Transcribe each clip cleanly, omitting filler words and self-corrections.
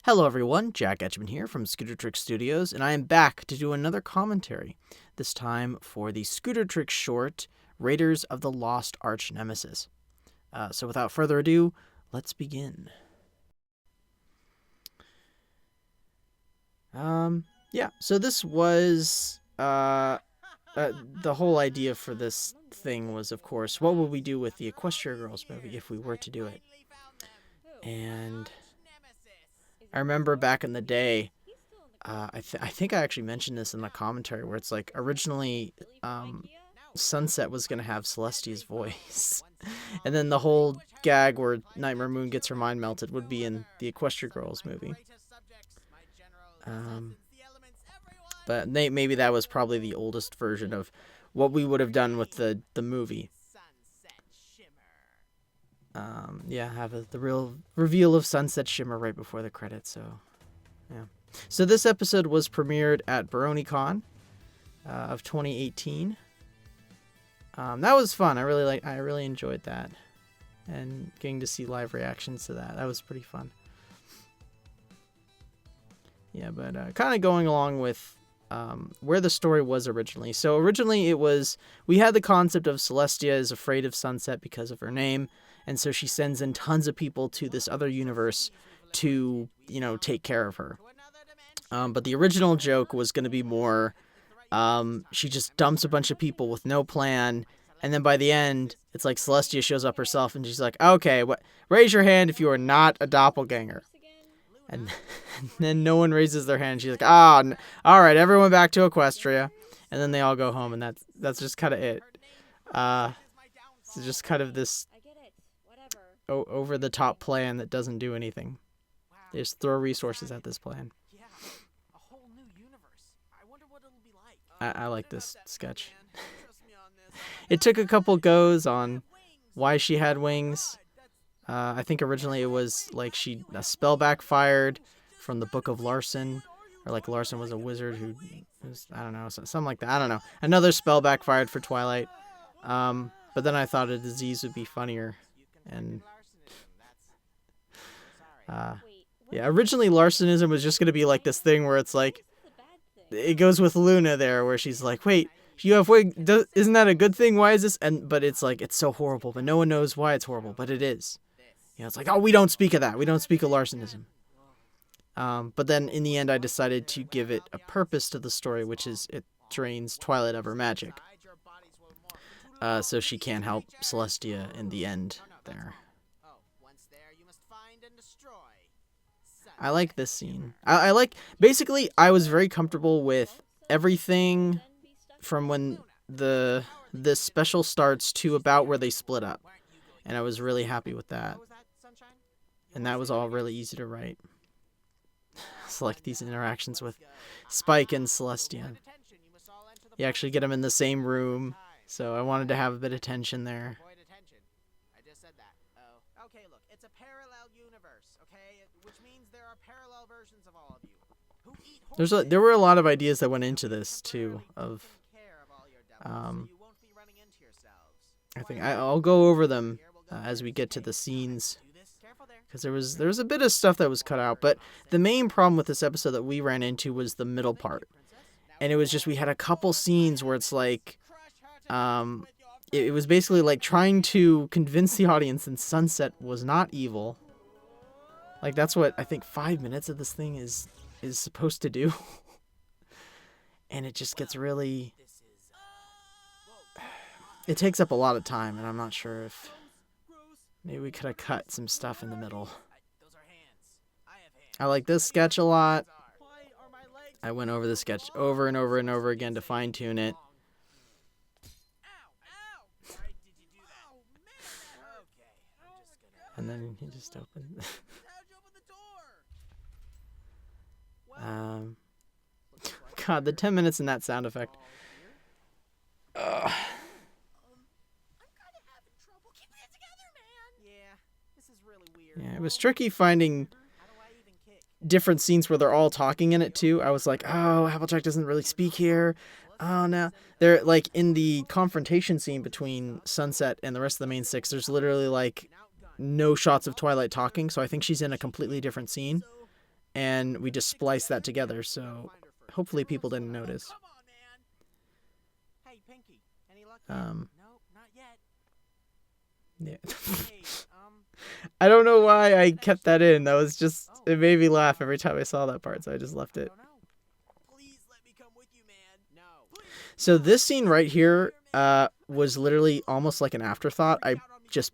Hello everyone, Jack Etchman here from Scootertrix Studios, and I am back to do another commentary, this time for the Scootertrix short, Raiders of the Lost Arch-Nemesis. So without further ado, let's begin. So this was, the whole idea for this thing was, of course, what would we do with the Equestria Girls movie if we were to do it? And I remember back in the day, I think I actually mentioned this in the commentary, where it's like originally Sunset was going to have Celestia's voice. And then the whole gag where Nightmare Moon gets her mind melted would be in the Equestria Girls movie. But maybe that was probably the oldest version of what we would have done with the movie. Have the real reveal of Sunset Shimmer right before the credits. So this episode was premiered at BronyCon of 2018. That was fun. I really enjoyed that, and getting to see live reactions to that was pretty fun. Yeah, but kind of going along with where the story was originally. So originally we had the concept of Celestia is afraid of Sunset because of her name, and so she sends in tons of people to this other universe to, take care of her. But the original joke was going to be more, she just dumps a bunch of people with no plan, and then by the end, it's like Celestia shows up herself, and she's like, okay, raise your hand if you are not a doppelganger. And then no one raises their hand. She's like, all right, everyone back to Equestria. And then they all go home, and that's just kind of it. It's just kind of this over-the-top plan that doesn't do anything. They just throw resources at this plan. I like this sketch. It took a couple goes on why she had wings. I think originally it was like a spell backfired from the Book of Larson, or like Larson was a wizard who was, I don't know, something like that. I don't know. Another spell backfired for Twilight. But then I thought a disease would be funnier, and originally Larsonism was just gonna be like this thing where it's like it goes with Luna there, where she's like, wait, you have wings, isn't that a good thing? Why is this? But it's like, it's so horrible, but no one knows why it's horrible, but it is. It's like, we don't speak of that. We don't speak of Larsonism. But then in the end, I decided to give it a purpose to the story, which is it drains Twilight of her magic. So she can't help Celestia in the end there. I like this scene. Basically, I was very comfortable with everything from when the special starts to about where they split up. And I was really happy with that. And that was all really easy to write. It's like these interactions with Spike and Celestia. You actually get them in the same room, so I wanted to have a bit of tension there. I just said that. Oh. Okay, look, it's a parallel universe, okay? Which means there are parallel versions of all of you. There were a lot of ideas that went into this too. I think I'll go over them as we get to the scenes, because there was a bit of stuff that was cut out. But the main problem with this episode that we ran into was the middle part, and it was just we had a couple scenes where it's like, it was basically like trying to convince the audience that Sunset was not evil. Like that's what I think 5 minutes of this thing is supposed to do. And it just gets really, it takes up a lot of time, and I'm not sure if maybe we could have cut some stuff in the middle. I like this sketch a lot. I went over the sketch over and over and over again to fine tune it. And then he just opened. God, the 10 minutes in that sound effect. Yeah, it was tricky finding different scenes where they're all talking in it too. I was like, Applejack doesn't really speak here. Oh no, they're like in the confrontation scene between Sunset and the rest of the main six. There's literally like no shots of Twilight talking, so I think she's in a completely different scene. and we just spliced that together. So hopefully people didn't notice. Come on, man. Hey, Pinky. Any luck? Um, No, not yet. Yeah. Hey, I don't know why I kept that in. That was just, it made me laugh every time I saw that part, so I just left I it. don't know. Please let me come with you, man. No. So this scene right here was literally almost like an afterthought. I just,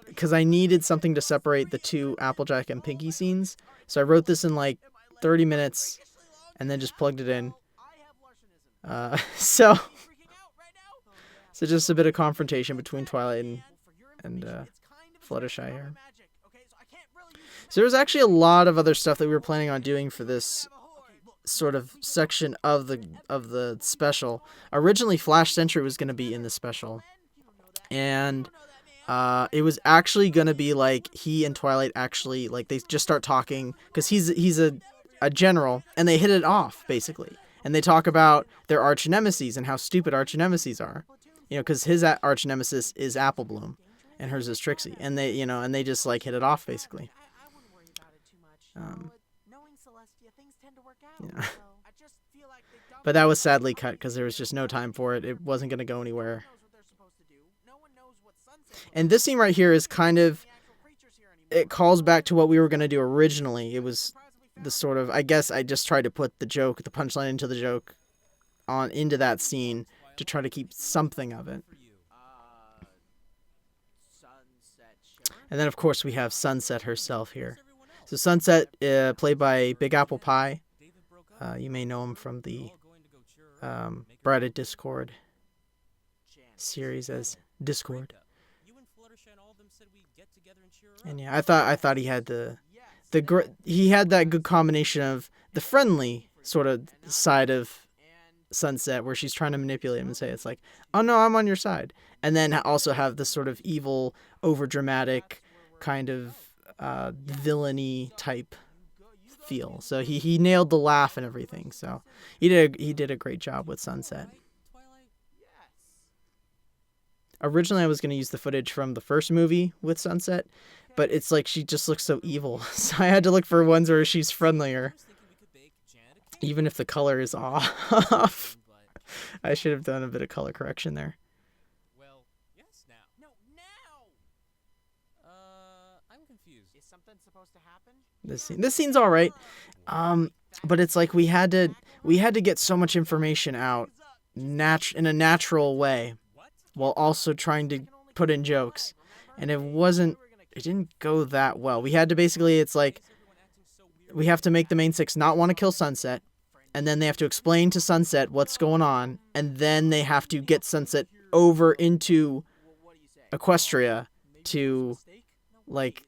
because I needed something to separate the two Applejack and Pinky scenes. So I wrote this in like 30 minutes and then just plugged it in. So just a bit of confrontation between Twilight and Fluttershy here. So there's actually a lot of other stuff that we were planning on doing for this sort of section of the special. Originally, Flash Sentry was going to be in the special, and it was actually going to be like he and Twilight actually like they just start talking because he's a general, and they hit it off basically, and they talk about their arch-nemesis and how stupid arch-nemesis are, because his arch-nemesis is Apple Bloom, and hers is Trixie, and they just like hit it off basically. Yeah. But that was sadly cut because there was just no time for it. It wasn't going to go anywhere. And this scene right here is kind of, it calls back to what we were going to do originally. It was the sort of, I guess I just tried to put the punchline into the joke into that scene to try to keep something of it. And then of course we have Sunset herself here. So Sunset, played by Big Apple Pie. You may know him from the Bride of Discord series as Discord. And yeah, I thought he had he had that good combination of the friendly sort of side of Sunset, where she's trying to manipulate him and say it's like, oh no, I'm on your side, and then also have this sort of evil, overdramatic kind of villainy type feel. So he nailed the laugh and everything. So he did a great job with Sunset. Originally I was going to use the footage from the first movie with Sunset, but it's like she just looks so evil. So I had to look for ones where she's friendlier, even if the color is off. I should have done a bit of color correction there. Well, yes, now. No, now. I'm confused. Is something supposed to happen? This scene's all right, but it's like we had to get so much information out in a natural way, while also trying to put in jokes, and it didn't go that well. We had to basically, it's like we have to make the main six not want to kill Sunset, and then they have to explain to Sunset what's going on, and then they have to get Sunset over into Equestria to, like,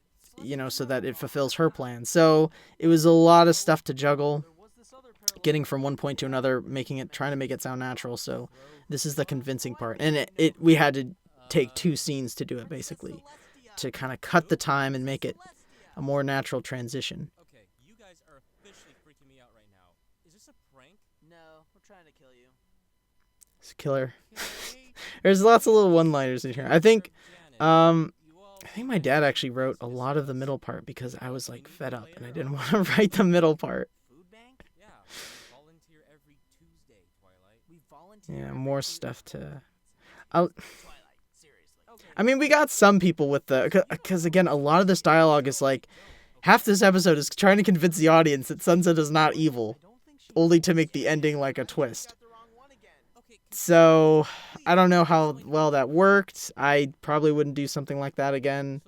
so that it fulfills her plan. So it was a lot of stuff to juggle, getting from one point to another, trying to make it sound natural. So this is the convincing part, and we had to take 2 scenes to do it, basically, to kind of cut the time and make it a more natural transition. Okay, you guys are officially freaking me out right now. Is this a prank? No, we're trying to kill you. It's a killer. There's lots of little one-liners in here. I think my dad actually wrote a lot of the middle part because I was like fed up and I didn't want to write the middle part. Food bank? Yeah, volunteer every Tuesday, Twilight. We volunteer. Yeah, more stuff to. I mean, we got some people with because again, a lot of this dialogue is like, half this episode is trying to convince the audience that Sunset is not evil, only to make the ending like a twist. So I don't know how well that worked. I probably wouldn't do something like that again.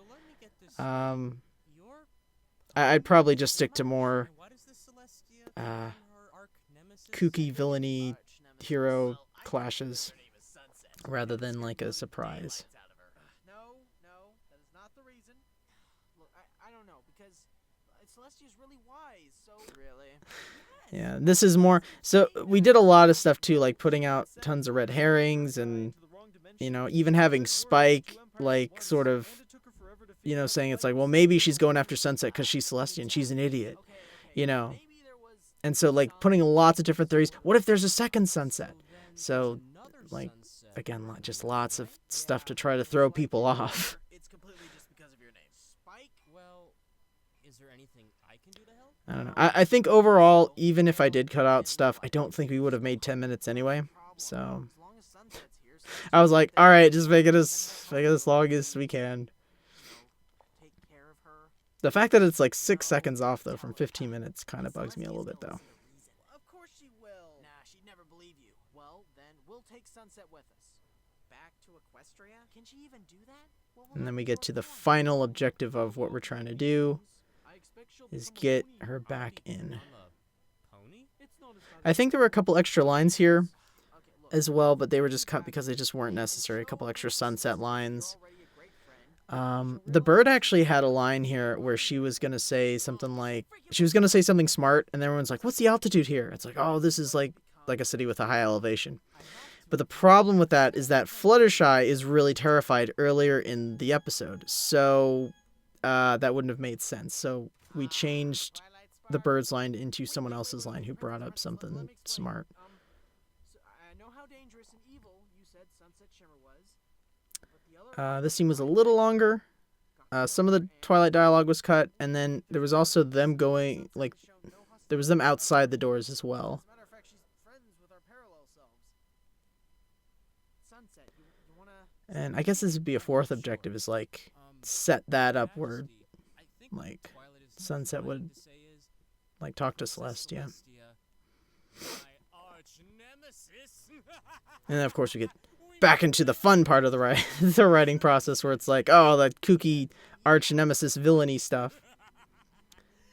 I'd probably just stick to more kooky villainy hero clashes rather than like a surprise. No, that is not the reason. Look, I don't know, because Celestia's really wise, so... Really? Yeah, this is more... So we did a lot of stuff too, like putting out tons of red herrings and, even having Spike, like, sort of, saying it's like, well, maybe she's going after Sunset because she's Celestia and she's an idiot, And so, like, putting lots of different theories. What if there's a second Sunset? So, like, again, just lots of stuff to try to throw people off. It's completely just because of your name. Spike? Well, is there anything I can do to help? I don't know. I think overall, even if I did cut out stuff, I don't think we would have made 10 minutes anyway. So As long as Sunset's here, I was like, all right, just make it as long as we can. take care of her. The fact that it's like 6 seconds off though from 15 minutes kind of bugs me a little bit though. Of course she will. Nah, she'd never believe you. Well, then we'll take Sunset with us. Back to Equestria? Can she even do that? Well, And then we get to the final objective of what we're trying to do is get her back in. I think there were a couple extra lines here as well, but they were just cut because they just weren't necessary. A couple extra Sunset lines. The bird actually had a line here where she was going to say something like, she was going to say something smart, and everyone's like, what's the altitude here? It's like, oh, this is like a city with a high elevation. But the problem with that is that Fluttershy is really terrified earlier in the episode. So that wouldn't have made sense. So we changed the bird's line into someone else's line who brought up something smart. I know how dangerous and evil you said Sunset Shimmer was. But the other This scene was a little longer. Some of the Twilight dialogue was cut, and then there was also them going, like, there was them outside the doors as well. As a matter of fact, she's friends with our parallel selves. Sunset, you wanna And I guess this would be a fourth objective, is like set that up where like Sunset would like talk to Celestia. And then of course we get back into the fun part of the writing process where it's like, oh, that kooky arch-nemesis villainy stuff.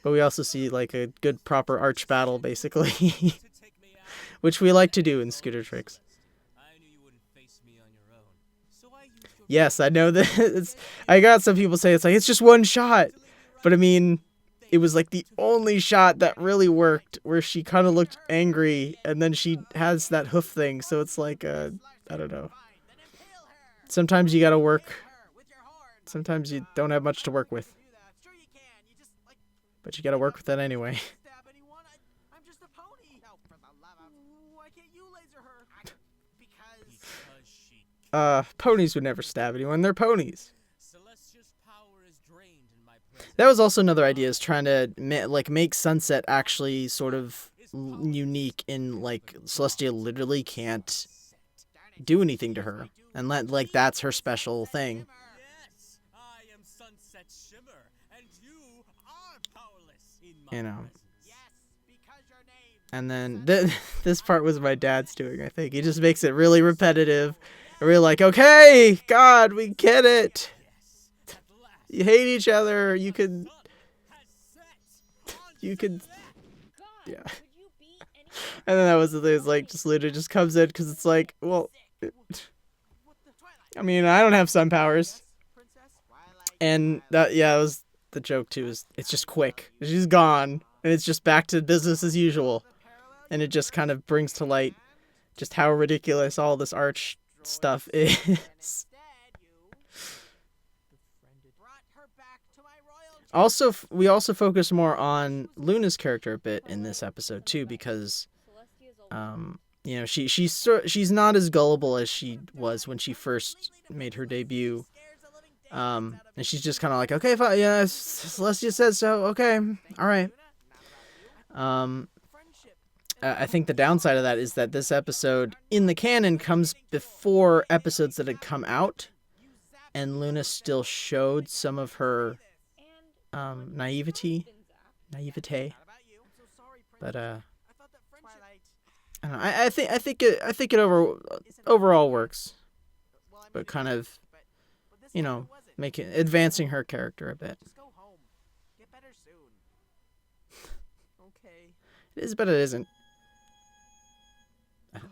But we also see like a good proper arch battle basically, which we like to do in Scootertrix. Yes, I know that I got some people say it's like, it's just one shot. But I mean, it was like the only shot that really worked where she kind of looked angry and then she has that hoof thing. So it's like, I don't know. Sometimes you got to work. Sometimes you don't have much to work with. But you got to work with that anyway. I'm just a pony. Oh, for the love of... Why can't you laser her? Because... Ponies would never stab anyone. They're ponies. That was also another idea, is trying to make Sunset actually sort of unique in like Celestia literally can't do anything to her, and like that's her special thing. Yes, I am Sunset Shimmer, and you are powerless in my You know. presence. Yes, because your name... And then this part was my dad's doing. I think he just makes it really repetitive. And we're like, okay, God, we get it. You hate each other. You could, yeah. And then that was the thing. It's like just literally just comes in because it's like, well, I mean, I don't have sun powers, and that was the joke too. Is it's just quick. She's gone, and it's just back to business as usual, and it just kind of brings to light just how ridiculous all this arch stuff is. Also, we also focus more on Luna's character a bit in this episode too, because, you know, she's not as gullible as she was when she first made her debut, and she's just kind of like, okay, fine, yeah, Celestia says so, okay, all right. I think the downside of that is that this episode in the canon comes before episodes that had come out, and Luna still showed some of her naivete, but I don't know. I think it overall works, but kind of, you know, advancing her character a bit. Just go home. Get better soon. Okay. It is, but it isn't. Man,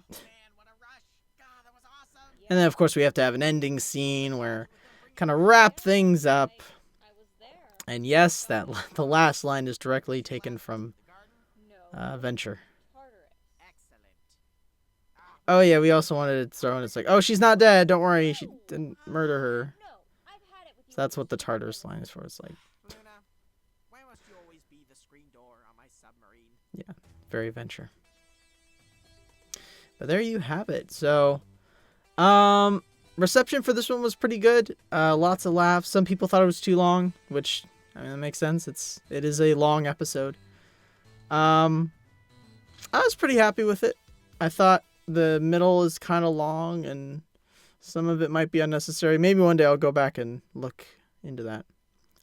what a rush. God, that was awesome. And then of course we have to have an ending scene where kind of wrap things up. And yes, that the last line is directly taken from Venture. Excellent. Oh yeah, we also wanted to throw in, it's like, oh, she's not dead, don't worry, she didn't murder her. So that's what the Tartarus line is for. It's like, Luna, why must you always be the screen door on my submarine? yeah, very Venture. But there you have it. So, reception for this one was pretty good. Lots of laughs. Some people thought it was too long, which, I mean, that makes sense. It is a long episode. I was pretty happy with it. I thought the middle is kind of long and some of it might be unnecessary. Maybe one day I'll go back and look into that.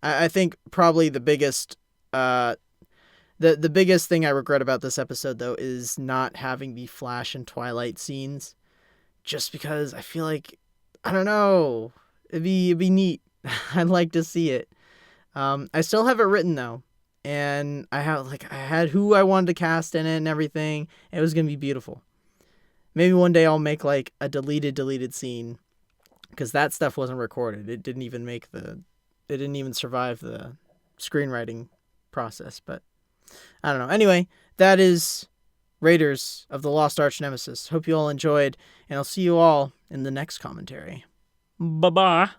I think probably the biggest the biggest thing I regret about this episode though is not having the Flash and Twilight scenes, just because I feel like, I don't know, it'd be neat. I'd like to see it. I still have it written though, and I had who I wanted to cast in it and everything. It was gonna be beautiful. Maybe one day I'll make like a deleted scene, because that stuff wasn't recorded. It didn't even survive the screenwriting process. But I don't know. Anyway, that is Raiders of the Lost Arch-Nemesis. Hope you all enjoyed, and I'll see you all in the next commentary. Bye-bye.